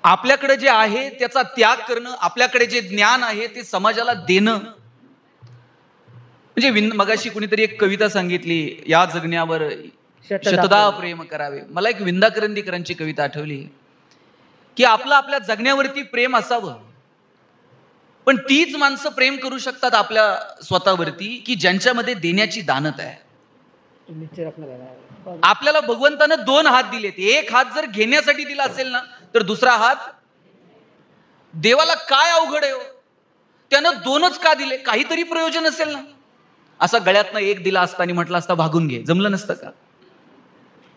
आपल्याकडे जे आहे त्याचा त्याग करणं, आपल्याकडे जे ज्ञान आहे ते समाजाला देणं. म्हणजे मगाशी कुणीतरी एक कविता सांगितली, या जगण्यावर शतदा प्रेम करावे. मला एक विंदा करंदीकरांची कविता आठवली की आपल्या जगण्यावरती प्रेम असावं, पण तीच माणसं प्रेम करू शकतात आपल्या स्वतःवरती की ज्यांच्यामध्ये देण्याची दानत आहे. आपल्याला भगवंतानं 2 हात दिलेत. एक हात जर घेण्यासाठी दिला असेल ना, तर दुसरा हात देवाला काय अवघड आहे? त्यानं 2च का दिले? काहीतरी प्रयोजन असेल ना. असा गळ्यातनं एक दिला असता आणि म्हटलं असता भागून घे, जमलं नसतं का?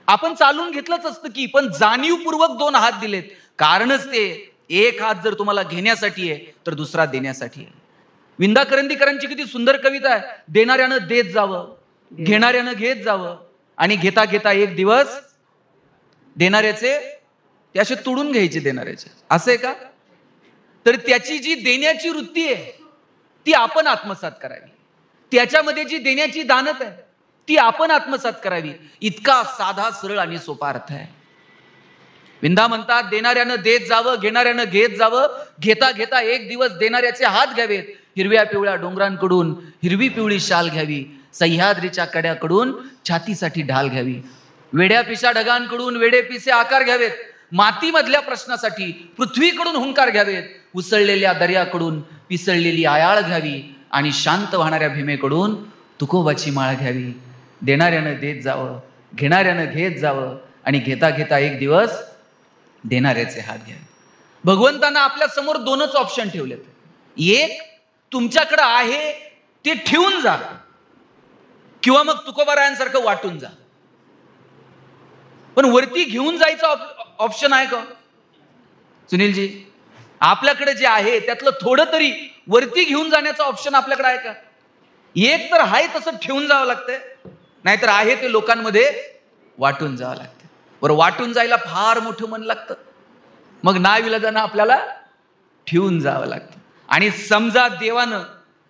आपण चालून घेतलंच असतं की, पण जाणीवपूर्वक 2 हात दिलेत. कारणच ते, एक हात जर तुम्हाला घेण्यासाठी आहे तर दुसरा देण्यासाठी आहे. विंदा करंदीकरांची किती सुंदर कविता आहे. देणाऱ्यानं देत जावं, घेणाऱ्यानं घेत जावं, आणि घेता घेता एक दिवस देणाऱ्याचे ते असे तोडून घ्यायचे देणाऱ्याचे. असं आहे का? तर त्याची जी देण्याची वृत्ती आहे ती आपण आत्मसात करावी. त्याच्यामध्ये जी देण्याची दानत आहे ती आपण आत्मसात करावी. इतका साधा, सरळ आणि सोपा अर्थ आहे. विंदा म्हणतात, देणाऱ्यानं देत जावं, घेणाऱ्यानं घेत जावं, घेता घेता एक दिवस देणाऱ्याचे हात घ्यावेत. हिरव्या पिवळ्या डोंगरांकडून हिरवी पिवळी शाल घ्यावी, सह्याद्रीच्या कड्याकडून छातीसाठी ढाल घ्यावी, वेड्या पिशा ढगांकडून वेडे पिसे आकार घ्यावेत, मातीमधल्या प्रश्नासाठी पृथ्वीकडून हुंकार घ्यावेत, उसळलेल्या दर्याकडून पिसळलेली आयाळ घ्यावी, आणि शांत वाहणाऱ्या भीमेकडून तुकोबाची माळ घ्यावी. देणाऱ्यानं देत जावं, घेणाऱ्यानं घेत जावं, आणि घेता घेता एक दिवस देणाऱ्याचे हात घ्यावे. भगवंतांना आपल्या समोर 2च ऑप्शन ठेवलेत. एक, तुमच्याकडे आहे ते ठेवून जा, किंवा मग तुकोबारायांसारखं वाटून जा. पण वरती घेऊन जायचा ऑप्शन आहे का सुनीलजी? आपल्याकडे जे आहे त्यातलं थोडं तरी वरती घेऊन जाण्याचा ऑप्शन आपल्याकडे आहे का? एक तर आहे तसं ठेवून जावं लागतंय, नाहीतर आहे ते लोकांमध्ये वाटून जावं लागतं. बरं, वाटून जायला फार मोठं मन लागतं, मग नाईलाजानं आपल्याला ठेवून जावं लागतं. आणि समजा देवानं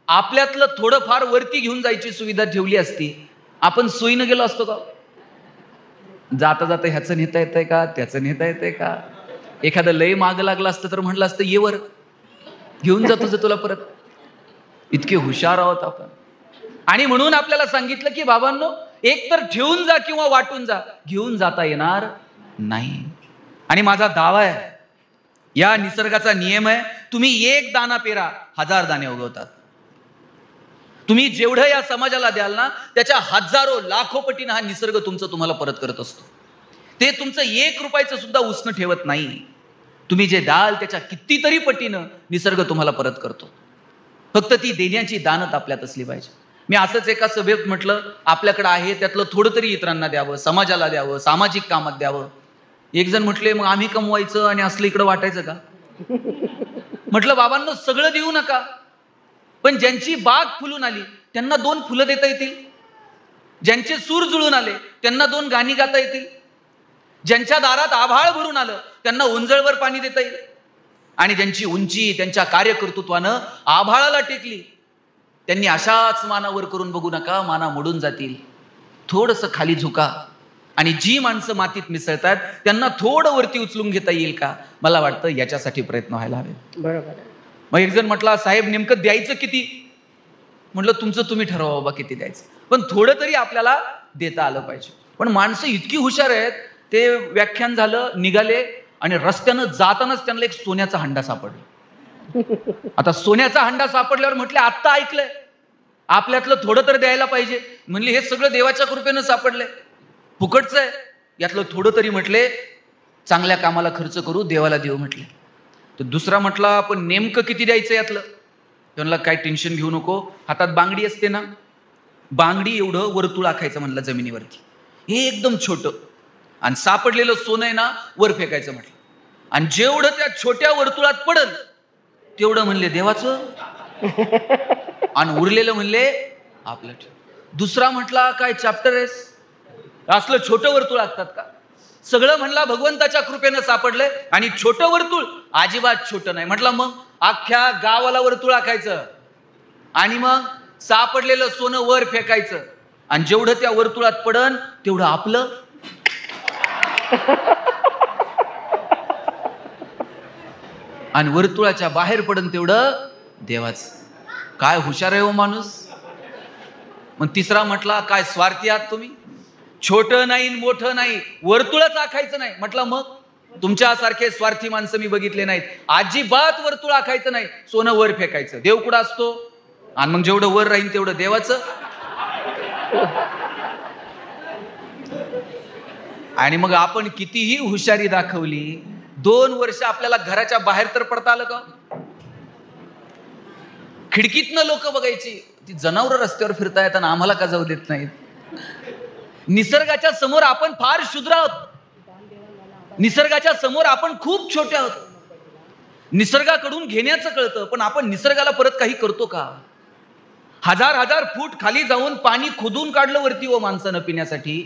आपल्यातलं थोडंफार वरती घेऊन जायची सुविधा ठेवली असती, आपण सोयीनं गेलो असतो का? जाता जाता ह्याचं नेता येतंय का, त्याचं नेता येतंय का? एखादं लय माग लागलं असतं तर म्हटलं असतं, ये वर घेऊन जातो तुला परत. इतके हुशार आहोत आपण. आणि म्हणून आपल्याला सांगितलं की बाबांनो, एक तर ठेवून जा किंवा वाटून जा, घेऊन जाता येणार नाही. आणि माझा दावा आहे, या निसर्गाचा नियम आहे, तुम्ही एक दाना पेरा, 1000 दाणे उगवतात. तुम्ही जेवढं या समाजाला द्याल ना, त्याच्या हजारो लाखो पटीनं हा निसर्ग तुम्हाला परत करत असतो. ते तुमचं 1 रुपयाचं सुद्धा उसनं ठेवत नाही. तुम्ही जे द्याल त्याच्या कितीतरी पटीनं निसर्ग तुम्हाला परत करतो. फक्त ती देण्याची दानत आपल्यात असली पाहिजे. मी असंच एका सभेत म्हटलं, आपल्याकडे आहे त्यातलं थोडं तरी इतरांना द्यावं, समाजाला द्यावं, सामाजिक कामात द्यावं. एक जण म्हटले, मग आम्ही कमवायचं आणि असलं इकडं वाटायचं का? म्हटलं, बाबांनो, सगळं देऊ नका, पण ज्यांची बाग फुलून आली त्यांना 2 फुलं देता येतील, ज्यांचे सूर जुळून आले त्यांना 2 गाणी गाता येतील, ज्यांच्या दारात आभाळ भरून आलं त्यांना उंजळवर पाणी देता येईल, आणि ज्यांची उंची त्यांच्या कार्यकर्तृत्वानं आभाळाला टेकली त्यांनी अशाच मानावर करून बघू नका, माना मोडून जातील. थोडंसं खाली झुका, आणि जी माणसं मातीत मिसळतात त्यांना थोडं वरती उचलून घेता येईल का? मला वाटतं याच्यासाठी प्रयत्न व्हायला हवे. बरोबर. मग एक जण म्हटला, साहेब नेमकं द्यायचं किती? म्हटलं, तुमचं तुम्ही ठरवा बाबा किती द्यायचं, पण थोडं तरी आपल्याला देता आलं पाहिजे. पण माणसं इतकी हुशार आहेत, ते व्याख्यान झालं, निघाले, आणि रस्त्यानं जातानाच त्यांना एक सोन्याचा हंडा सापडला. आता सोन्याचा हंडा सापडल्यावर म्हटले, आत्ता ऐकलंय, आपल्यातलं थोडं तर द्यायला पाहिजे. म्हणले, हे सगळं देवाच्या कृपेनं सापडलंय, फुकटचं आहे, यातलं थोडं तरी म्हटले चांगल्या कामाला खर्च करू, देवाला देऊ म्हटले. तर दुसरा म्हटला, पण नेमकं किती द्यायचं यातलं? त्यांना काय टेन्शन घेऊ नको, हातात बांगडी असते ना, बांगडी एवढं वर्तुळ आखायचं म्हणलं जमिनीवरती, हे एकदम छोटं, आणि सापडलेलं सोनं आहे ना वर फेकायचं म्हटलं, आणि जेवढं त्या छोट्या वर्तुळात पडल तेवढं म्हणले देवाचं, आणि उरलेलं म्हणले आपलं. दुसरा म्हटला, काय चॅप्टर आहेस, असलं छोटं वर्तुळ आखतात का? सगळं म्हणला भगवंताच्या कृपेनं सापडलंय, आणि छोटं वर्तुळ अजिबात छोटं नाही. म्हटलं, मग अख्ख्या गावाला वर्तुळ आखायचं, आणि मग सापडलेलं सोनं वर फेकायचं, आणि जेवढं त्या वर्तुळात पडन तेवढं आपलं. आणि वर्तुळाच्या बाहेर पडन तेवढं देवाचं. काय हुशार आहे हो माणूस. मग तिसरा म्हटला, काय स्वार्थी आहात तुम्ही, छोटं नाही मोठं नाही, वर्तुळच आखायचं नाही. म्हटलं मग तुमच्यासारखे स्वार्थी माणसं मी बघितले नाहीत. अजिबात वर्तुळ आखायचं नाही, सोनं वर फेकायचं. देव कुठं असतो, आणि मग जेवढं वर राहील तेवढं देवाचं. आणि मग आपण कितीही हुशारी दाखवली, 2 वर्ष आपल्याला घराच्या बाहेर तर पडता आलं का. खिडकीतनं लोक बघायची, ती जनावर रस्त्यावर फिरतायत आणि आम्हाला का जाऊ देत नाहीत. निसर्गाच्या समोर आपण फार क्षुद्र आहोत. निसर्गाच्या समोर आपण खूप छोटे आहोत. निसर्गाकडून घेण्याचं कळतं, पण आपण निसर्गाला परत काही करतो का. 1000 फूट खाली जाऊन पाणी खोदून काढलं वरती व माणसानं पिण्यासाठी,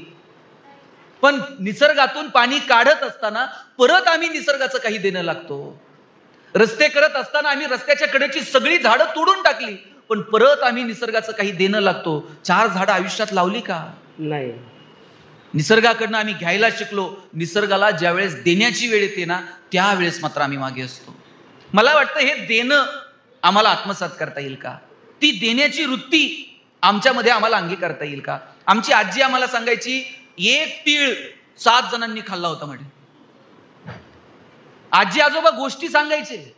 पण निसर्गातून पाणी काढत असताना परत आम्ही निसर्गाचं काही देणं लागतो. रस्ते करत असताना आम्ही रस्त्याच्या कडेची सगळी झाडं तोडून टाकली, पण परत आम्ही निसर्गाचं काही देणं लागतो. 4 झाडं आयुष्यात लावली का नाही. निसर्गाकडनं आम्ही घ्यायला शिकलो. निसर्गाला ज्या वेळेस देण्याची वेळ येते ना, त्यावेळेस मात्र आम्ही मागे असतो. मला वाटतं हे देणं आम्हाला आत्मसात करता येईल का, ती देण्याची वृत्ती आमच्यामध्ये आम्हाला अंगीकारता येईल का. आमची आजी आम्हाला सांगायची, 1 तीळ 7 जणांनी खाल्ला होता म्हणे. आजी आजोबा गोष्टी सांगायचे,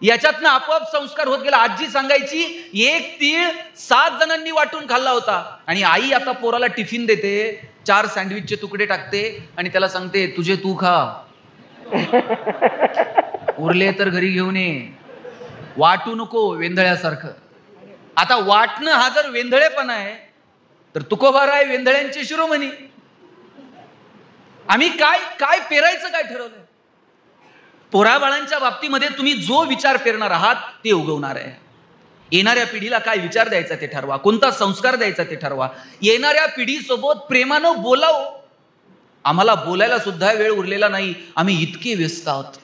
याच्यातनं आपोआप संस्कार होत गेला. आजी सांगायची 1 तीळ 7 जणांनी वाटून खाल्ला होता. आणि आई आता पोराला टिफिन देते, 4 सँडविचचे तुकडे टाकते आणि त्याला सांगते, तुझे तू खा, उरले तर घरी घेऊन ये, वाटू नको वेंधळ्यासारखं. आता वाटणं हा जर वेंधळेपणा आहे, तर तुकोबाराय वेंधळ्यांचे शिरोमणी. आम्ही काय पेरायचं काय ठरवलंय. पोराबाळांच्या बाबतीमध्ये तुम्ही जो विचार पेरणार आहात ते उगवणार आहे. येणाऱ्या पिढीला काय विचार द्यायचा ते ठरवा, कोणता संस्कार द्यायचा ते ठरवा. येणाऱ्या पिढीसोबत प्रेमानं बोलावं. आम्हाला बोलायला सुद्धा वेळ उरलेला नाही, आम्ही इतके व्यस्त आहोत.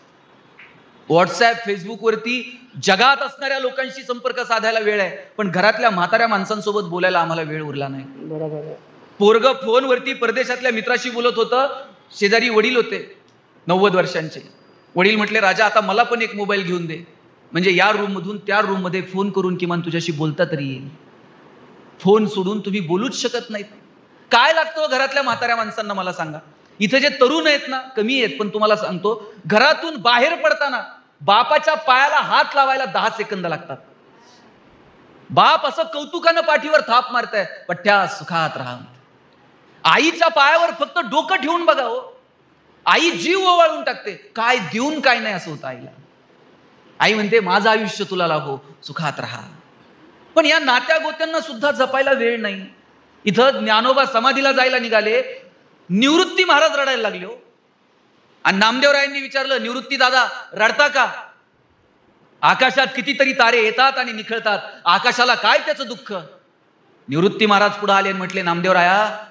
व्हॉट्सॲप फेसबुकवरती जगात असणाऱ्या लोकांशी संपर्क साधायला वेळ आहे, पण घरातल्या म्हाताऱ्या माणसांसोबत बोलायला आम्हाला वेळ उरला नाही. पोरग फोनवरती परदेशातल्या मित्राशी बोलत होतं. शेजारी वडील होते 90 वर्षांचे. वडील म्हटले, राजा आता मला पण एक मोबाईल घेऊन दे, म्हणजे या रूम मधून त्या रूम मध्ये फोन करून किमान तुझ्याशी बोलता तरी येईल. फोन सोडून तुम्ही बोलूच शकत नाहीत. काय लागतं घरातल्या म्हाताऱ्या माणसांना मला सांगा. इथे जे तरुण आहेत ना कमी आहेत, पण तुम्हाला सांगतो, घरातून बाहेर पडताना बापाच्या पायाला हात लावायला 10 सेकंद लागतात. बाप असं कौतुकानं पाठीवर थाप मारताय, पठ्ठ्या सुखात राहा. आईच्या पायावर फक्त डोकं ठेवून बघा हो, आई जीव ओवाळून टाकते. काय देऊन काय नाही असं होतं आईला. आई म्हणते, माझं आयुष्य तुला लाभो, सुखात राहा. पण या नात्या गोत्यांना सुद्धा जपायला वेळ नाही. इथं ज्ञानोबा समाधीला जायला निघाले, निवृत्ती महाराज रडायला लागले हो. आणि नामदेवरायांनी विचारलं, निवृत्ती दादा रडता का. आकाशात कितीतरी तारे येतात आणि निखळतात, आकाशाला काय त्याचं दुःख. निवृत्ती महाराज पुढे आले आणि म्हटले, नामदेवराया,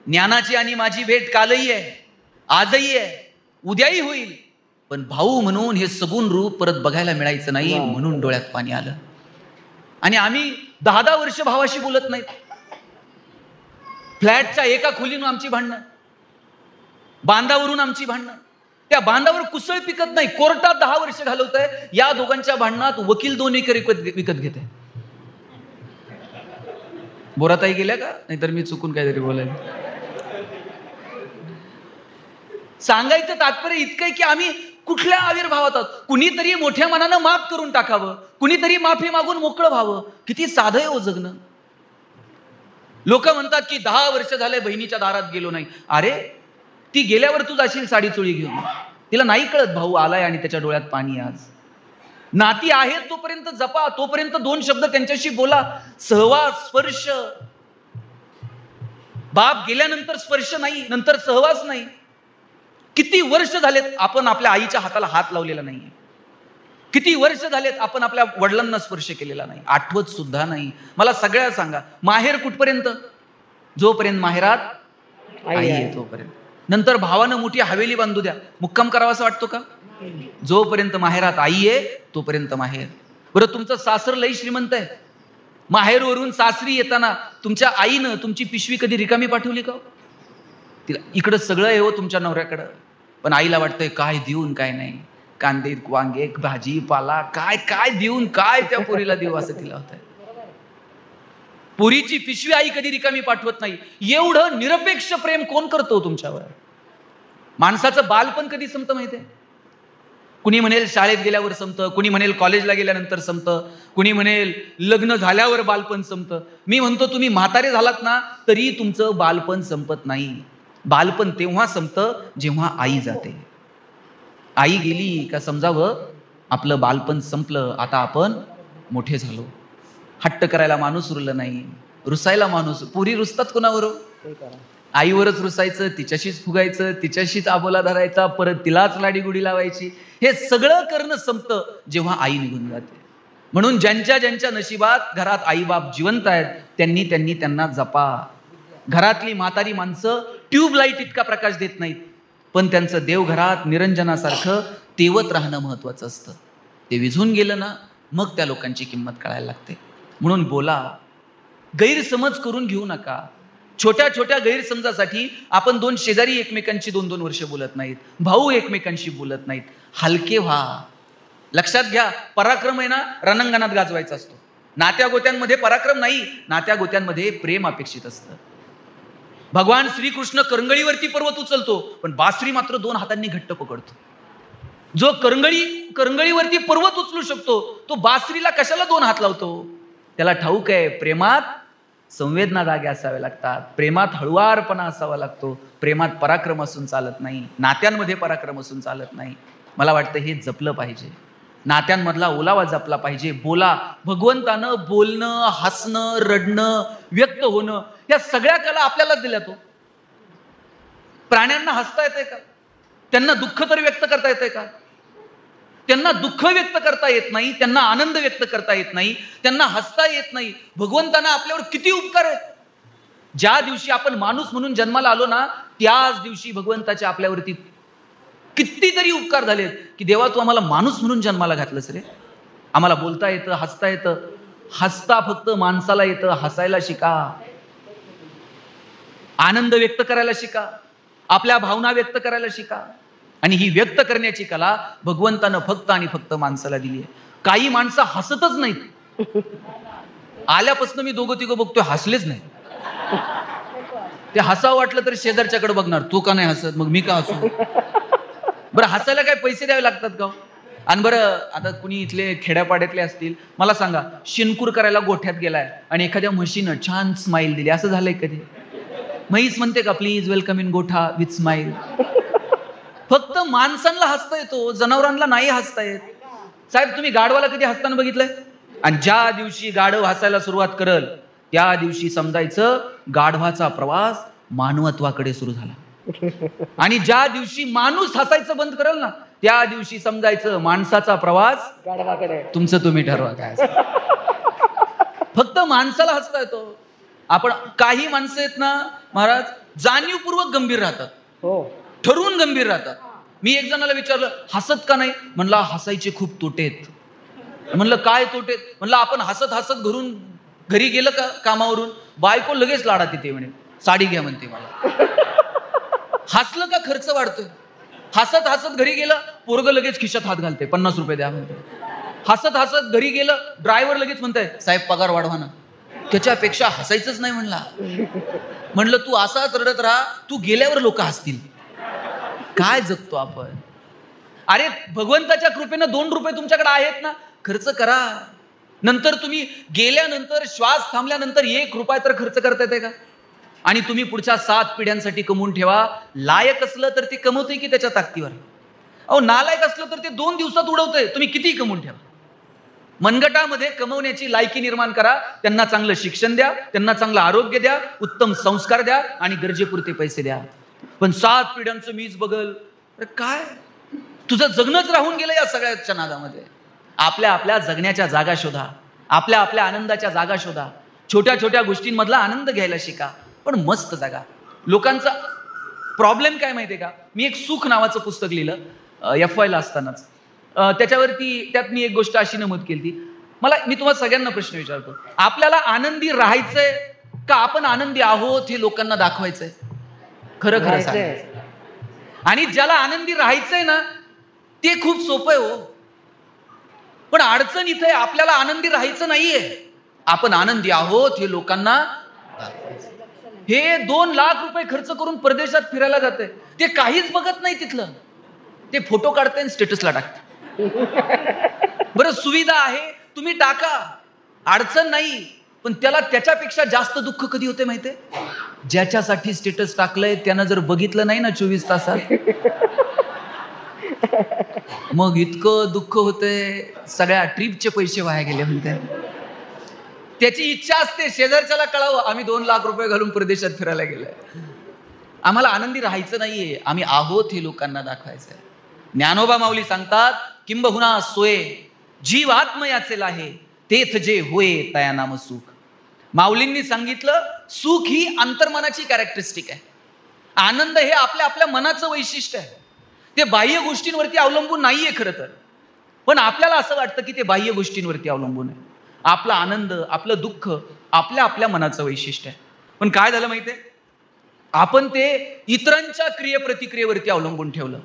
ज्ञानाची आणि माझी भेट कालही आहे, आजही आहे, उद्याही होईल, पण भाऊ म्हणून हे सगुण रूप परत बघायला मिळायचं नाही, म्हणून डोळ्यात पाणी आलं. आणि आम्ही 10 वर्ष भावाशी बोलत नाहीत. फ्लॅटच्या एका खोलीनं आमची भांडणं, बांधावरून आमची भांडणं. त्या बांधावर कुसळ पिकत नाही, कोर्टात 10 वर्ष घालवत आहे. या दोघांच्या भांडणात वकील 2 एकर विकत घेत आहे. बोराताई गेल्या का, नाहीतर मी चुकून काहीतरी बोलायला. सांगायचं तात्पर्य इतकंय की आम्ही कुठल्या आविर्भावात आहोत. कुणीतरी मोठ्या मनानं माफ करून टाकावं, कुणीतरी माफी मागून मोकळं व्हावं. किती साधं आहे हो जगणं. लोक म्हणतात की 10 वर्ष झाले बहिणीच्या दारात गेलो नाही. अरे ती गेल्यावर तू जाशील साडी चोळी घेऊन. तिला नाही कळत भाऊ आलाय आणि त्याच्या डोळ्यात पाणी. आज नाती आहेत तोपर्यंत जपा, तोपर्यंत 2 शब्द त्यांच्याशी बोला. सहवास, स्पर्श. बाप गेल्यानंतर स्पर्श नाही, नंतर सहवास नाही. किती वर्ष झालेत आपण आपल्या आईच्या हाताला हात लावलेला नाहीये. किती वर्ष झालेत आपण आपल्या वडिलांना स्पर्श केलेला नाही, आठवत सुद्धा नाही. मला सगळ्या सांगा, माहेर कुठपर्यंत, जोपर्यंत माहेरात आई आहे तोपर्यंत. नंतर भावानं मोठी हवेली बांधू द्या, मुक्काम करावा असं वाटतो का. जोपर्यंत माहेरात आई आहे तोपर्यंत माहेर. बरं तुमचं सासर लई श्रीमंत आहे, माहेरवरून सासरी येताना तुमच्या आईनं तुमची पिशवी कधी रिकामी पाठवली का. तिला इकडं सगळं आहे हो तुमच्या नवऱ्याकडं, पण आईला वाटतंय काय देऊन काय नाही, कांदे वांगे भाजी पाला काय काय देऊन काय त्या पोरीला देऊ असं तिला होत. पोरीची पिशवी आई कधी रिकामी पाठवत नाही. एवढं निरपेक्ष प्रेम कोण करतो तुमच्यावर? माणसाचं बालपण कधी संपतं माहितीये? कुणी म्हणेल शाळेत गेल्यावर संपतं, कुणी म्हणेल कॉलेजला गेल्यानंतर संपतं, कुणी म्हणेल लग्न झाल्यावर बालपण संपतं. मी म्हणतो तुम्ही म्हातारे झालात ना तरी तुमचं बालपण संपत नाही. बालपण तेव्हा संपतं जेव्हा आई जाते. आई गेली का समजावं आपलं बालपण संपलं, आता आपण मोठे झालो. हट्ट करायला माणूस उरलं नाही, रुसायला माणूस. पुरी रुसतात कोणावर? आईवरच रुसायचं, तिच्याशीच फुगायचं, तिच्याशीच आबोला धरायचा, परत तिलाच लाडीगुडी लावायची. हे सगळं करणं संपतं जेव्हा आई निघून जाते. म्हणून ज्यांच्या ज्यांच्या नशिबात घरात आईबाप जिवंत आहेत त्यांना जपा. घरातली म्हातारी माणसं ट्यूबलाईट इतका प्रकाश देत नाहीत, पण त्यांचं देवघरात निरंजनासारखं तेवत राहणं महत्वाचं असतं. ते विझून गेलं ना मग त्या लोकांची किंमत कळायला लागते. म्हणून बोला, गैरसमज करून घेऊ नका. छोट्या छोट्या गैरसमजासाठी आपण दोन शेजारी एकमेकांशी 2-2 वर्ष बोलत नाहीत, भाऊ एकमेकांशी बोलत नाहीत. हलके व्हा. लक्षात घ्या, पराक्रम आहे ना रणांगणात गाजवायचा असतो. नात्या गोत्यांमध्ये पराक्रम नाही, नात्या गोत्यांमध्ये प्रेम अपेक्षित असतं. भगवान श्रीकृष्ण करंगळीवरती पर्वत उचलतो, पण बासरी मात्र 2 हातांनी घट्ट पकडतो. जो करंगळीवरती पर्वत उचलू शकतो तो बासरीला कशाला 2 हात लावतो? त्याला ठाऊक आहे प्रेमात संवेदना जागे असाव्या लागतात, प्रेमात हळुवारपणा असावा लागतो, प्रेमात पराक्रम असून चालत नाही, नात्यांमध्ये पराक्रम असून चालत नाही. मला वाटतं हे जपलं पाहिजे. नात्यांमधला ओलावा जपला पाहिजे. बोला. भगवंतानं बोलणं, हसणं, रडणं, व्यक्त होणं या सगळ्या कला आपल्यालाच दिल्या. तो प्राण्यांना हसता येते का? त्यांना दुःख तर व्यक्त करता येते का? त्यांना दुःख व्यक्त करता येत नाही, त्यांना आनंद व्यक्त करता येत नाही, त्यांना हसता येत नाही. भगवंतांना आपल्यावर किती उपकार आहेत. ज्या दिवशी आपण माणूस म्हणून जन्माला आलो ना त्याच दिवशी भगवंताचे आपल्यावरती कितीतरी उपकार झालेत की देवा तू आम्हाला माणूस म्हणून जन्माला घातलंस रे. आम्हाला बोलता येतं, हसता येतं. हसता फक्त माणसाला येतं, हसायला शिका. आनंद व्यक्त करायला शिका, आपल्या भावना व्यक्त करायला शिका. आणि ही व्यक्त करण्याची कला भगवंतानं फक्त आणि फक्त माणसाला दिली आहे. काही माणसं हसतच नाहीत. आल्यापासून मी 2-3 बघतोय हसलेच नाही. ते हसावं वाटलं तर शेजारच्याकडे बघणार, तू का नाही हसत, मग मी का हसू? बरं हसायला काय पैसे द्यावे लागतात का? आणि बरं आता कुणी इथले खेड्यापाड्यातले असतील, मला सांगा, शिनकूर करायला गोठ्यात गेलाय आणि एखाद्या म्हशीनं छान स्माईल दिली, असं झालंय कधी? म्हैस म्हणते का प्लीज वेलकम इन गोठा विथ स्माईल? फक्त माणसांना हसता येतो, जनावरांना नाही हसता येत. साहेब तुम्ही गाढवाला कधी हसताना बघितलंय? आणि ज्या दिवशी गाढव हसायला सुरुवात करल त्या दिवशी समजायचं गाढवाचा प्रवास मानवत्वाकडे सुरू झाला. आणि ज्या दिवशी माणूस हसायचं बंद करेल ना त्या दिवशी समजायचं माणसाचा प्रवास गाढवाकडे. तुमचं तुम्ही ठरवा काय. फक्त माणसाला हसता येतो. आपण काही माणसं आहेत ना महाराज जाणीवपूर्वक गंभीर राहतात, ठरवून गंभीर राहतात. मी एक जणाला विचारलं हसत का नाही? म्हणला हसायचे खूप तोटेत. म्हणलं काय तोटेत? म्हणलं आपण हसत हसत घरी गेलं का कामावरून बायको लगेच लाडा तिथे म्हणे साडी घ्या म्हणते मला. हसलं का खर्च वाढतोय. हसत हसत घरी गेलं पोरग लगेच खिशात हात घालते, 50 रुपये द्या म्हणते. हसत हसत घरी गेलं ड्रायव्हर लगेच म्हणताय साहेब पगार वाढवा ना. त्याच्यापेक्षा हसायचंच नाही म्हणला. म्हणलं तू असाच रडत राहा, तू गेल्यावर लोक हसतील. काय जगतो आपण? अरे भगवंताच्या कृपेनं 2 रुपये तुमच्याकडे आहेत ना, खर्च करा. नंतर तुम्ही गेल्यानंतर श्वास थांबल्यानंतर 1 रुपया तर खर्च करता येते का? आणि तुम्ही पुढच्या 7 पिढ्यांसाठी कमवून ठेवा. लायक असलं तर ते कमवतंय की त्याच्या ताकदीवर. अहो नालायक असलं तर ते 2 दिवसात उडवतंय. तुम्ही किती कमवून ठेवा. मनगटामध्ये कमवण्याची लायकी निर्माण करा. त्यांना चांगलं शिक्षण द्या, त्यांना चांगलं आरोग्य द्या, उत्तम संस्कार द्या आणि गरजेपुरते पैसे द्या. पण 7 पिढ्यांचं मीच बघल. अरे काय तुझं जगणंच राहून गेलं या सगळ्याच्या नादामध्ये. आपल्या आपल्या जगण्याच्या जागा शोधा, आपल्या आपल्या आनंदाच्या जागा शोधा. छोट्या छोट्या गोष्टींमधला आनंद घ्यायला शिका, पण मस्त जागा. लोकांचा प्रॉब्लेम काय माहितीये का? मी एक सुख नावाचं पुस्तक लिहिलं FY ला असतानाच. त्यात मी एक गोष्ट अशी नमूद केली. मी तुम्हाला सगळ्यांना प्रश्न विचारतो, आपल्याला आनंदी राहायचंय का आपण आनंदी आहोत हे लोकांना दाखवायचंय? खरं खरं सांगायचं. आणि ज्याला आनंदी राहायचंय ना ते खूप सोपं आहे हो. पण अडचण इथे आपल्याला आनंदी राहायचं नाहीये. आपण आनंदी आहोत हे लोकांना हे 2 लाख रुपये खर्च करून परदेशात फिरायला जाते, ते काहीच बघत नाही तिथलं. ते फोटो काढते आणि स्टेटसला टाकते. बरं सुविधा आहे, तुम्ही टाका, अडचण नाही. पण त्याला त्याच्यापेक्षा जास्त दुःख कधी होते माहितीये? ज्याच्यासाठी स्टेटस टाकलंय त्यानं जर बघितलं नाही ना 24 तासात, मग इतकं दुःख होतंय, सगळ्या ट्रिपचे पैसे वाया गेले म्हणते. त्याची इच्छा असते शेजारच्याला कळावं आम्ही 2 लाख रुपये घालून प्रदेशात फिरायला गेलोय. आम्हाला आनंदी राहायचं नाहीये, आम्ही आहोत हे लोकांना दाखवायचंय. ज्ञानोबा माऊली सांगतात, किंबहुना सोये जीव आत्मयाचे लाहे, तेथ जे होय तया नाम सुख. माऊलींनी सांगितलं, सुख ही अंतर्मनाची कॅरेक्टरिस्टिक आहे. आनंद हे आपल्या आपल्या मनाचं वैशिष्ट्य आहे. ते बाह्य गोष्टींवरती अवलंबून नाहीये खरं तर, पण आपल्याला असं वाटतं की ते बाह्य गोष्टींवरती अवलंबून आहे. आपला आनंद, आपलं दुःख आपल्या आपल्या मनाचं वैशिष्ट्य आहे. पण काय झालं माहितीये, आपण ते इतरांच्या क्रियेप्रतिक्रियेवरती अवलंबून ठेवलं.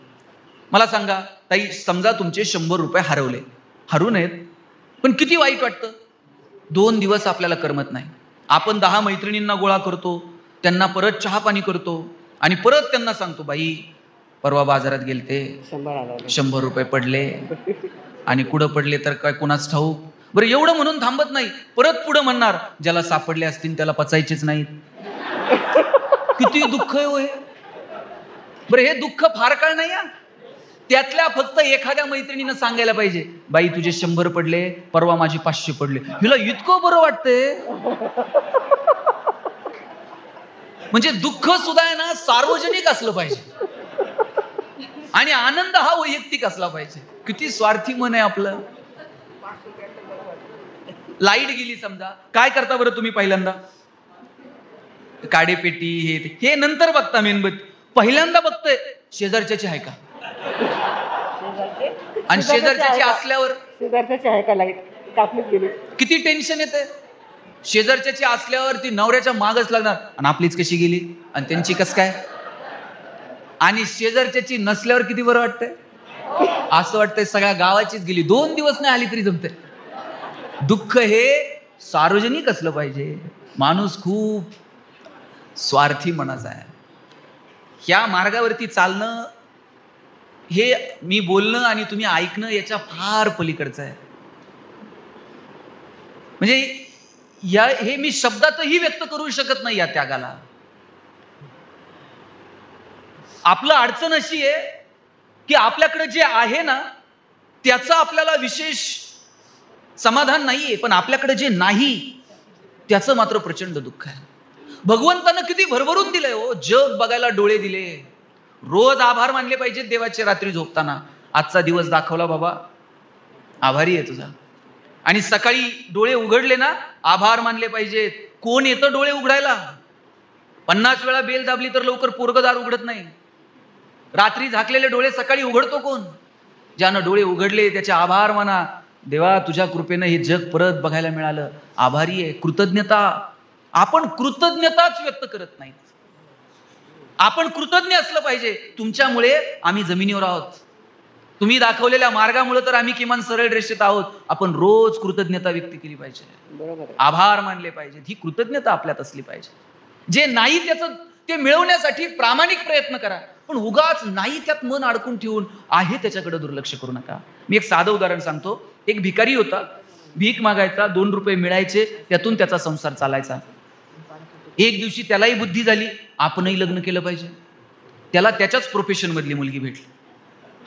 मला सांगा ताई, समजा तुमचे 100 रुपये हरवले, हरवून आहेत, पण किती वाईट वाटतं. 2 दिवस आपल्याला करमत नाही. आपण 10 मैत्रिणींना गोळा करतो, त्यांना परत चहा पाणी करतो आणि परत त्यांना सांगतो, बाई परवा बाजारात गेलते, 100 रुपये पडले आणि कुठं पडले तर काय कुणाच ठाऊक. बरं एवढं म्हणून थांबत नाही, परत पुढं म्हणणार, ज्याला सापडले असतील त्याला पचायचेच नाहीत. किती दुःख आहे हो हे. बरं हे दुःख फार काळ नाही हा. त्यातल्या फक्त एखाद्या मैत्रिणीनं सांगायला पाहिजे, बाई तुझे 100 पडले, परवा माझे 500 पडले. हिला इतकं बरं वाटतंय. म्हणजे दुःख सुद्धा आहे ना सार्वजनिक असलं पाहिजे आणि आनंद हा वैयक्तिक असला पाहिजे. किती स्वार्थी मन आहे आपलं. लाईट गेली समजा, काय करता बरं तुम्ही पहिल्यांदा? काडेपेटी हे नंतर बघता, मेणबत्ती पहिल्यांदा बघतोय शेजारच्याची आहे का, आणि शेजारच्याची असल्यावर शेजारच्याची आहे का लाईट कापलीच गेली, किती टेन्शन येते. शेजारच्याची असल्यावर ती नवऱ्याच्या मागच लागणार, आणि आपलीच कशी गेली आणि त्यांची कस काय. आणि शेजारच्याची नसल्यावर किती बरं वाटतंय. असं वाटतंय सगळ्या गावाचीच गेली, 2 दिवस नाही आली तरी जमते. दुःख हे सार्वजनिक असलं पाहिजे. माणूस खूप स्वार्थी मनाचा आहे. ह्या मार्गावरती चालणं हे मी बोलणं आणि तुम्ही ऐकणं याच्या फार पलीकडचं आहे. म्हणजे हे मी शब्दातही व्यक्त करू शकत नाही या त्यागाला. आपलं अडचण अशी आहे की आपल्याकडे जे आहे ना त्याचं आपल्याला विशेष समाधान नाहीये, पण आपल्याकडे जे नाही त्याचं मात्र प्रचंड दुःख आहे. भगवंतानं किती भरभरून दिलंय हो. जग बघायला डोळे दिले, रोज आभार मानले पाहिजेत देवाचे. रात्री झोपताना आजचा दिवस दाखवला बाबा, आभारी आहे तुझा. आणि सकाळी डोळे उघडले ना आभार मानले पाहिजेत. कोण येतं डोळे उघडायला? 50 वेळा बेल दाबली तर लवकर पोरगदार उघडत नाही. रात्री झाकलेले डोळे सकाळी उघडतो कोण? ज्यानं डोळे उघडले त्याचे आभार माना. देवा तुझ्या कृपेनं हे जग परत बघायला मिळालं, आभारी आहे. कृतज्ञता. आपण कृतज्ञताच व्यक्त करत नाहीत. आपण कृतज्ञ असलं पाहिजे. तुमच्यामुळे आम्ही जमिनीवर आहोत, तुम्ही दाखवलेल्या मार्गामुळे तर आम्ही किमान सरळ रेषेत आहोत. आपण रोज कृतज्ञता व्यक्त केली पाहिजे, आभार मानले पाहिजे. ही कृतज्ञता आपल्यात असली पाहिजे. जे नाही त्याचं ते मिळवण्यासाठी प्रामाणिक प्रयत्न करा, पण उगाच नाही त्यात मन अडकून ठेवून आहे त्याच्याकडे दुर्लक्ष करू नका. मी एक साधं उदाहरण सांगतो. एक भिकारी होता, भीक मागायचा, 2 रुपये मिळायचे, त्यातून त्याचा संसार चालायचा. एक दिवशी त्यालाही बुद्धी झाली, आपणही लग्न केलं पाहिजे. त्याला त्याच्याच प्रोफेशन मधली मुलगी भेटली.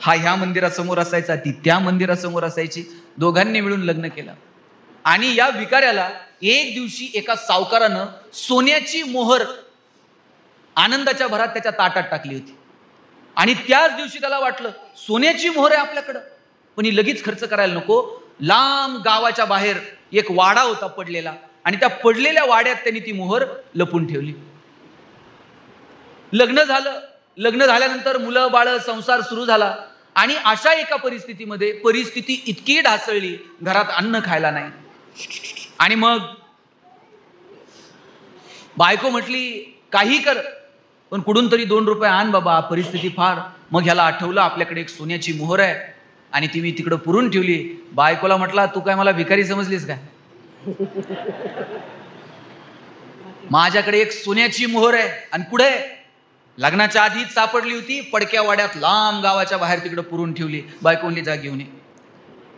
हा ह्या मंदिरासमोर असायचा, ती त्या मंदिरासमोर असायची. दोघांनी मिळून लग्न केलं. आणि या भिकाऱ्याला एक दिवशी एका सावकारानं सोन्याची मोहर आनंदाच्या भरात त्याच्या ताटात टाकली होती. आणि त्याच दिवशी त्याला वाटलं सोन्याची मोहर आहे आपल्याकडं, पण ही लगेच खर्च करायला नको. लांब गावाच्या बाहेर एक वाडा होता पडलेला, आणि त्या पडलेल्या वाड्यात त्यांनी ती मोहर लपून ठेवली. लग्न झालं. लग्न झाल्यानंतर मुलं बाळ संसार सुरू झाला. आणि अशा एका परिस्थितीमध्ये परिस्थिती इतकी ढासळली, घरात अन्न खायला नाही. आणि मग बायको म्हटली काही कर, पण कुठून तरी 2 रुपये आण बाबा, परिस्थिती फार. मग ह्याला आठवलं आपल्याकडे एक सोन्याची मोहर आहे. आणि ती मी तिकडं पुरून ठेवली. बायकोला म्हटला, तू काय मला भिकारी समजलीस काय? माझ्याकडे एक सोन्याची मोहर आहे. आणि पुढे लग्नाच्या आधीच सापडली होती, पडक्या वाड्यात लांब गावाच्या बाहेर तिकडं पुरून ठेवली. बायको म्हणली, जा घेऊन ये.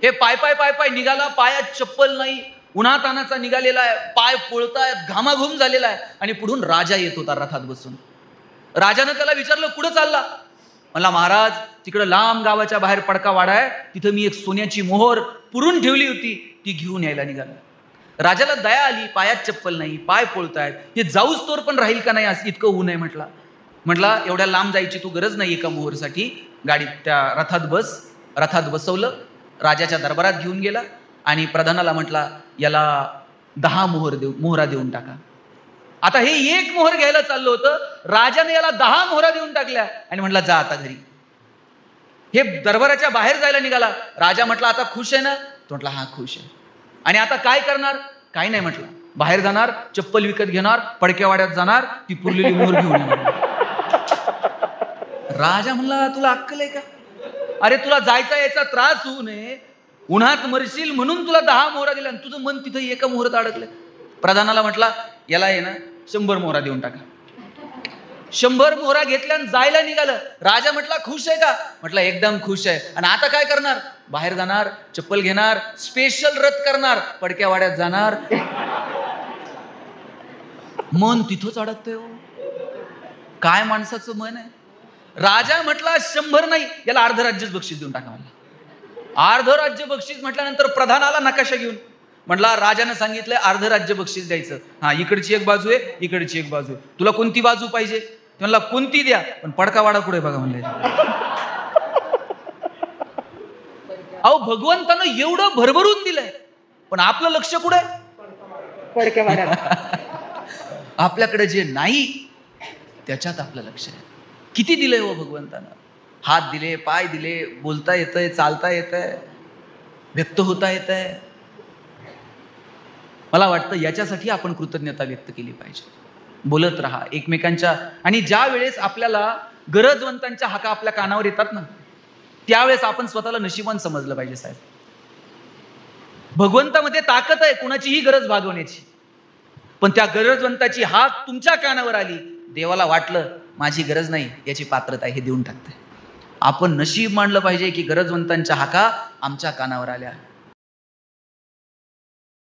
हे पाय पाय पाय पाय निघाला, पायात चप्पल नाही, उन्हातानाचा निघालेला आहे, पाय पोळतायत, घामाघूम झालेला आहे. आणि पुढून राजा येत होता रथात बसून. राजानं त्याला विचारलं, कुठं चालला? म्हणला, महाराज तिकडं लांब गावाच्या बाहेर पडका वाडा आहे, तिथं मी एक सोन्याची मोहर पुरून ठेवली होती, ती घेऊन यायला निघाला. राजाला दया आली, पायात चप्पल नाही, पाय पोळतायत, हे जाऊच तोर पण राहील का नाही, असं इतकं ऊन आहे. म्हटला एवढ्या लांब जायची तू गरज नाही एका मोहरसाठी, गाडीत त्या रथात बस. रथात बसवलं, राजाच्या दरबारात घेऊन गेला आणि प्रधानाला म्हटला, याला 10 मोहरा देऊन टाका. आता हे एक मोहर घ्यायला चाललं होतं, राजाने याला 10 मोहरा देऊन टाकल्या आणि म्हटला, जा आता घरी. हे दरबाराच्या बाहेर जायला निघाला. राजा म्हटला, आता खुश आहे ना? तो म्हटला, हा खुश आहे. आणि आता काय करणार? काही नाही म्हटलं, बाहेर जाणार, चप्पल विकत घेणार, पडक्या वाड्यात जाणार, ती पुरलेली मोहर घेऊन येणार. राजा म्हणला, तुला अक्कल आहे का? अरे तुला जायचा यायचा त्रास होऊ नये, उन्हात मरशील म्हणून तुला 10 मोहरा दिल्या, तुझं मन तिथं एका मोहरात अडकलं. प्रधानाला म्हटला, याला आहे ना 100 मोहरा देऊन टाका. 100 मोहरा घेतल्या आणि जायला निघालं. राजा म्हटला, खुश आहे का? म्हटलं, एकदम खुश आहे. आणि आता काय करणार? बाहेर जाणार, चप्पल घेणार, स्पेशल रथ करणार, पडक्या वाड्यात जाणार. मन तिथंच अडकतंय. काय माणसाचं मन आहे. राजा म्हटला, 100 नाही, याला अर्ध राज्यच बक्षीस देऊन टाका. म्हणला, अर्ध राज्य बक्षीस म्हटल्यानंतर प्रधान आला नकाशा घेऊन. म्हटला, राजाने सांगितलंय अर्ध राज्य बक्षीस द्यायचं. हा, इकडची एक बाजू आहे, इकडची एक बाजू आहे, तुला कोणती बाजू पाहिजे? म्हणला, कोणती द्या, पण पडका वाडा कुठे बघा म्हणले. अहो, भगवंतानं एवढं भरभरून दिलंय, पण आपलं लक्ष कुठे? पडक्या वाड्यात. आपल्याकडे जे नाही त्याच्यात आपलं लक्ष आहे. किती दिलंय हो भगवंतानं. हात दिले, पाय दिले, बोलता येतंय, चालता येतंय, व्यक्त होता येतंय. मला वाटतं याच्यासाठी आपण कृतज्ञता व्यक्त केली पाहिजे. बोलत राहा एकमेकांच्या. आणि ज्या वेळेस आपल्याला गरजवंतांच्या हाका आपल्या कानावर येतात ना, त्यावेळेस आपण स्वतःला नशिबान समजलं पाहिजे. साहेब, भगवंतामध्ये ताकद आहे कुणाचीही गरज भागवण्याची, पण त्या गरजवंताची हाक तुमच्या कानावर आली, देवाला वाटलं माझी गरज नाही, याची पात्रता आहे, हे देऊन टाकते. आपण नशीब मानलं पाहिजे की गरजवंतांच्या हाका आमच्या कानावर आल्या.